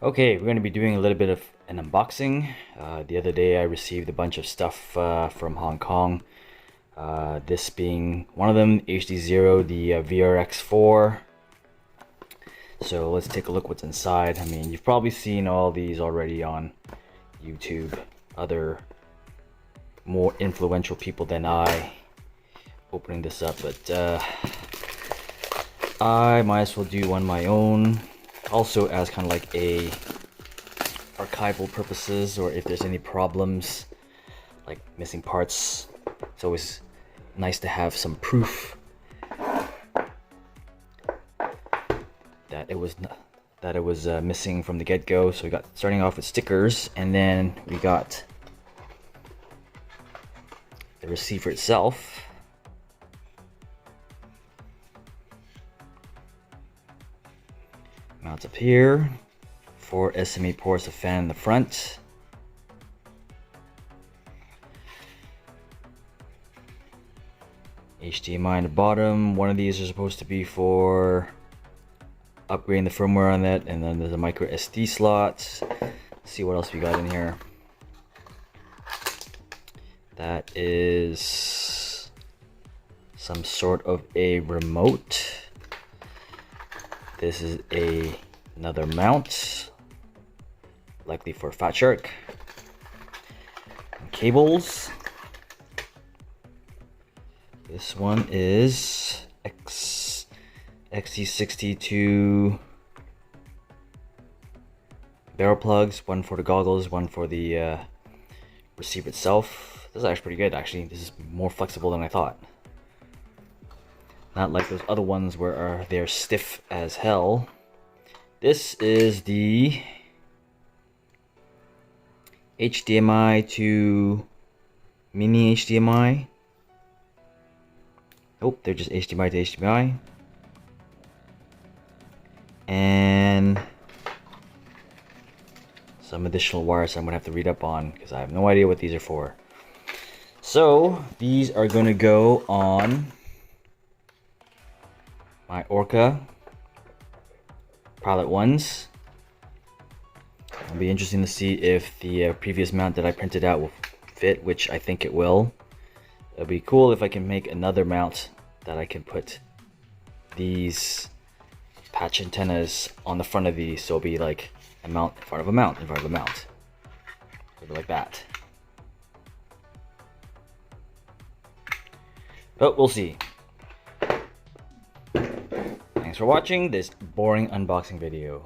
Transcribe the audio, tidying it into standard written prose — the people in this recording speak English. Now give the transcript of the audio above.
Okay, we're going to be doing a little bit of an unboxing. The other day I received a bunch of stuff from Hong Kong. This being one of them, HDZero, the VRX4. So let's take a look what's inside. I mean, you've probably seen all these already on YouTube. Other more influential people than I opening this up, but I might as well do one my own. Also as kind of like a archival purposes, or if there's any problems like missing parts, it's always nice to have some proof that it was missing from the get-go. So we got starting off with stickers, and then we got the receiver itself. Mounts up here, 4 SMA ports, a fan in the front. HDMI in the bottom. One of these are supposed to be for upgrading the firmware on that, and then there's a micro SD slot. Let's see what else we got in here. That is some sort of a remote. This is another mount, likely for Fat Shark. And cables. This one is XT62 barrel plugs, one for the goggles, one for the receiver itself. This is actually pretty good, actually. This is more flexible than I thought. Not like those other ones where they're stiff as hell. This is the HDMI to mini HDMI. Oh, they're just HDMI to HDMI. And some additional wires I'm gonna have to read up on because I have no idea what these are for. So these are gonna go on my Orqa Pilot Ones. It'll be interesting to see if the previous mount that I printed out will fit, which I think it will. It'll be cool if I can make another mount that I can put these patch antennas on the front of these, so it'll be like a mount in front of a mount in front of a mount. It'll be like that. But we'll see. Thanks for watching this boring unboxing video.